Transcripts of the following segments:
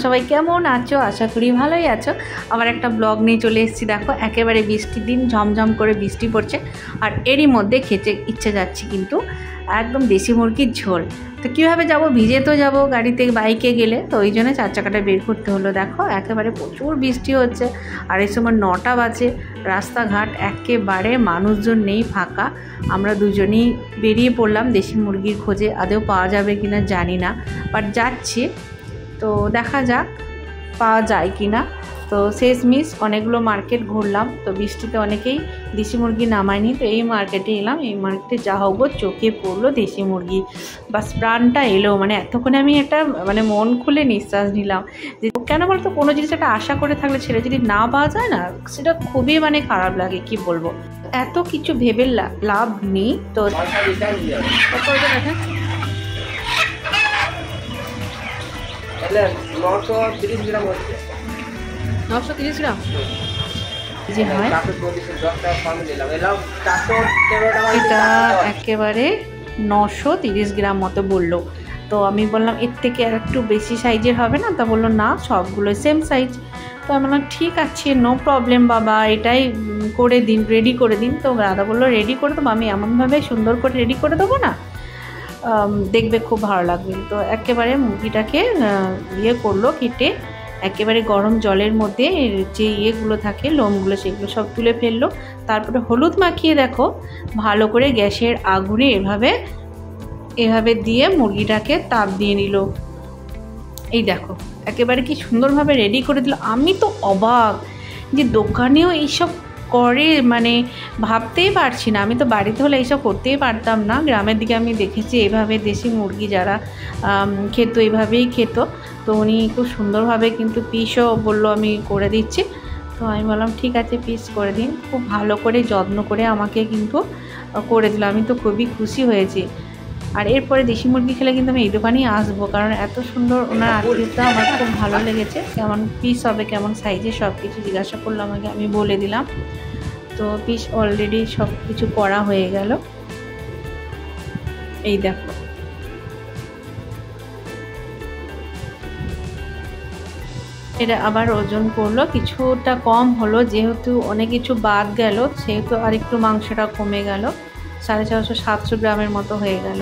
সবাই কেমন আছো? আশা করি ভালোই আছো। আমার একটা ব্লগ নিয়ে চলে এসেছি। দেখো একেবারে বৃষ্টির দিন, ঝমঝম করে বৃষ্টি পড়ছে, আর এরই মধ্যে খেতে ইচ্ছে যাচ্ছে কিন্তু একদম দেশি মুরগির ঝোল। তো কীভাবে যাব? ভিজে তো যাব গাড়িতে, বাইকে গেলে, তো ওই জন্য 4 চাকাটা বের করতে হলো। দেখো একেবারে প্রচুর বৃষ্টি হচ্ছে, আর এই সময় 9টা বাজে, রাস্তাঘাট একেবারে মানুষজন নেই, ফাঁকা। আমরা দুজনেই বেরিয়ে পড়লাম দেশি মুরগির খোঁজে। আদৌ পাওয়া যাবে কিনা জানি না, বাট যাচ্ছি, তো দেখা যাক পাওয়া যায় কি না। তো শেষমেশ অনেকগুলো মার্কেট ঘুরলাম, তো বৃষ্টিতে অনেকেই দেশি মুরগি নামায়নি, তো এই মার্কেটে এলাম। এই মার্কেটে যা হোক চোখে পড়লো দেশি মুরগি, বাস প্রাণটা এলো। মানে এতক্ষণে আমি একটা মন খুলে নিঃশ্বাস নিলাম। যে কেন বলতো, কোনো জিনিস একটা আশা করে থাকলে সেটা যদি না পাওয়া যায় না, সেটা খুবই খারাপ লাগে, কি বলবো। এত কিছু ভেবে লাভ নেই। তো দেখেন 930 গ্রাম হচ্ছে। 930 গ্রাম যে হয়, এটা একেবারে 930 গ্রাম মতো বললো। তো আমি বললাম এর থেকে আর একটু বেশি সাইজের হবে না? তা বললো না, সবগুলো সেম সাইজ। তো আমি বললাম ঠিক আছে, নো প্রবলেম বাবা, এটাই করে দিন, রেডি করে দিন। তো দাদা বললো রেডি করে দেবো। আমি এমনভাবে সুন্দর করে রেডি করে দেবো না, দেখবে খুব ভালো লাগবে। তো একেবারে মুরগিটাকে করলো, কেটে একেবারে গরম জলের মধ্যে যে ইয়েগুলো থাকে, লোমগুলো, সেগুলো সব তুলে ফেললো। তারপরে হলুদ মাখিয়ে দেখো ভালো করে গ্যাসের আগুনে এভাবে দিয়ে মুরগিটাকে তাপ দিয়ে নিল। এই দেখো একেবারে কি সুন্দরভাবে রেডি করে দিল। আমি তো অবাক যে দোকানেও এইসব করে, ভাবতেই পারছি না। আমি তো বাড়িতে হলে এইসব করতেই পারতাম না। গ্রামের দিকে আমি দেখেছি এইভাবে দেশি মুরগি যারা খেত, এইভাবেই খেত। তো উনি খুব সুন্দরভাবে কিন্তু পিসও বললো আমি করে দিচ্ছি। তো আমি বললাম ঠিক আছে, পিস করে দিন। খুব ভালো করে যত্ন করে আমাকে কিন্তু করে দিল। আমি তো খুবই খুশি হয়েছি। আর এরপরে দেশি মুরগি খেলে কিন্তু আমি এই দোকানেই আসবো, কারণ এত সুন্দর ওনার আতিথ্যতা আমার খুব ভালো লেগেছে। কেমন পিস হবে, কেমন সাইজে, সব কিছু জিজ্ঞাসা করলো আমাকে, আমি বলে দিলাম। তো পিস অলরেডি সব কিছু করা হয়ে গেল। এই দেখো এটা আবার ওজন করলো, কিছুটা কম হলো, যেহেতু অনেক কিছু বাদ গেল সেহেতু আর একটু মাংসটা কমে গেল, 450-700 গ্রামের মতো হয়ে গেল।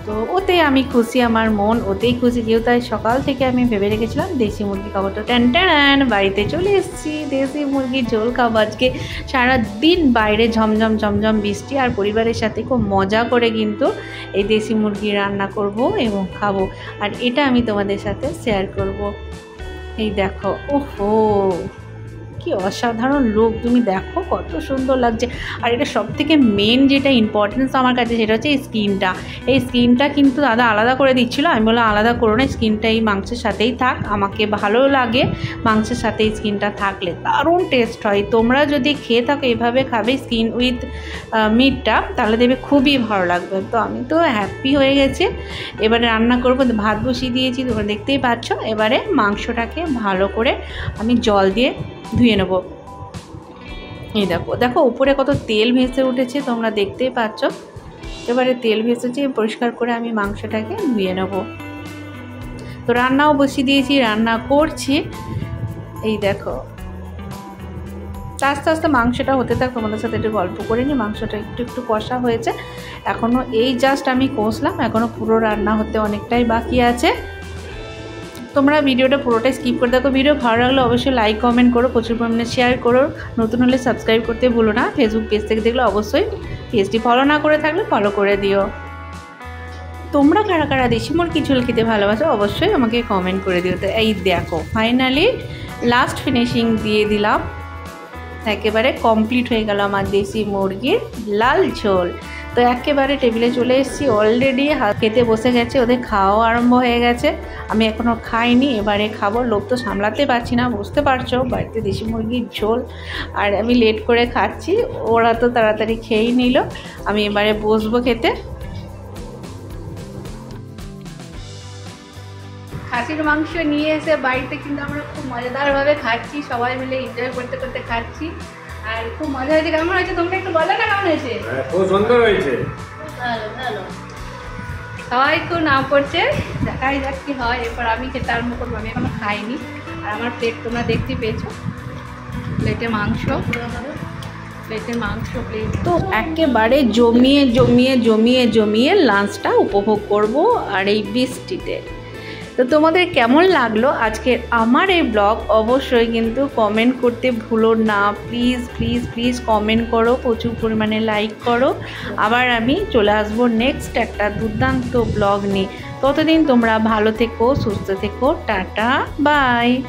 তো ওতে আমি খুশি, আমার মন ওতেই খুশি, যেহেতু সকাল থেকে আমি ভেবে রেখেছিলাম দেশি মুরগি খাবো। তো ট্যান বাড়িতে চলে এসেছি, দেশি মুরগির ঝোল খাবো আজকে। সারাদিন বাইরে ঝমঝম বৃষ্টি, আর পরিবারের সাথে খুব মজা করে কিন্তু এই দেশি মুরগি রান্না করব এবং খাবো, আর এটা আমি তোমাদের সাথে শেয়ার করব। এই দেখো, ওহো কি অসাধারণ লুক, তুমি দেখো কত সুন্দর লাগছে। আর এটা সবথেকে মেন যেটা ইম্পর্টেন্স আমার কাছে, সেটা হচ্ছে এই স্কিনটা। এই স্কিনটা কিন্তু দাদা আলাদা করে দিচ্ছিলো। আমি বললাম আলাদা করো না, স্কিনটা এই মাংসের সাথেই থাক, আমাকে ভালো লাগে মাংসের সাথে এই স্কিনটা থাকলে, দারুণ টেস্ট হয়। তোমরা যদি খেয়ে থাকো এভাবে খাবে স্কিন উইথ মিটটা, তাহলে দেবে খুবই ভালো লাগবে। তো আমি তো হ্যাপি হয়ে গেছে। এবারে রান্না করবো, ভাত বসিয়ে দিয়েছি, তোমরা দেখতেই পাচ্ছ। এবারে মাংসটাকে ভালো করে আমি জল দিয়ে ধুয়ে নেব। এই দেখো উপরে কত তেল ভেসে উঠেছে, তোমরা দেখতেই পাচ্ছ। এবারে তেল ভেসেছে, পরিষ্কার করে আমি মাংসটাকে ধুয়ে নেব। তো রান্নাও বসিয়ে দিয়েছি, রান্না করছি। এই দেখো আস্তে আস্তে মাংসটা হতে থাক, তোমাদের সাথে একটু গল্প করে নিই। মাংসটা একটু কষা হয়েছে, এখনও এই জাস্ট আমি কষলাম, এখনও পুরো রান্না হতে অনেকটাই বাকি আছে। তোমরা ভিডিওটা পুরোটাই স্কিপ করে দেখো। ভিডিও ভালো লাগলে অবশ্যই লাইক কমেন্ট করো, প্রচুর পরিমাণে শেয়ার করো। নতুন হলে সাবস্ক্রাইব করতে ভুলো না। ফেসবুক পেজ থেকে দেখলে অবশ্যই পেজটি ফলো না করে থাকলে ফলো করে দিও। তোমরা কারা কারা দেশি মুরগি ঝোল খেতে ভালোবাসো অবশ্যই আমাকে কমেন্ট করে দিও। তো এই দেখো ফাইনালি লাস্ট ফিনিশিং দিয়ে দিলাম, একেবারে কমপ্লিট হয়ে গেল আমার দেশি মুরগির লাল ঝোল। তো একেবারে টেবিলে চলে এসেছি, অলরেডি খেতে বসে গেছে, ওদের খাওয়া আরম্ভ হয়ে গেছে। আমি এখনও খাইনি, এবারে খাবো। লোভ তো সামলাতে পারছি না, বুঝতে পারছো, বাড়িতে দেশি মুরগির ঝোল, আর আমি লেট করে খাচ্ছি। ওরা তো তাড়াতাড়ি খেয়েই নিল, আমি এবারে বসবো খেতে। খাসির মাংস নিয়ে এসে বাড়িতে কিন্তু আমরা খুব মজাদারভাবে খাচ্ছি, সবাই মিলে এনজয় করতে করতে খাচ্ছি, আর খুব মজা হয়েছে। কেমন হয়েছে তোমরা একটু বলো না, কেমন হয়েছে? খুব সুন্দর হয়েছে, ভালো ভালো। সবাই খুব নাম করছে, দেখাই যাক কি হয়। এরপর আমি খেতে আরম্ভ করবো। আমি এখনো খাইনি। আর আমার প্লেট তোমরা দেখতে পেয়েছো, প্লেটে মাংস, প্লেট তো একেবারে জমিয়ে জমিয়ে জমিয়ে জমিয়ে লাঞ্চটা উপভোগ করব আর এই বৃষ্টিতে। তো তোমাদের কেমন লাগলো আজকের আমার এই ব্লগ অবশ্যই কিন্তু কমেন্ট করতে ভুলো না। প্লিজ প্লিজ প্লিজ কমেন্ট করো, প্রচুর পরিমাণে লাইক করো। আবার আমি চলে আসবো নেক্সট একটা দুর্দান্ত ব্লগ নিয়ে। ততদিন তোমরা ভালো থেকো, সুস্থ থেকো, টাটা বাই।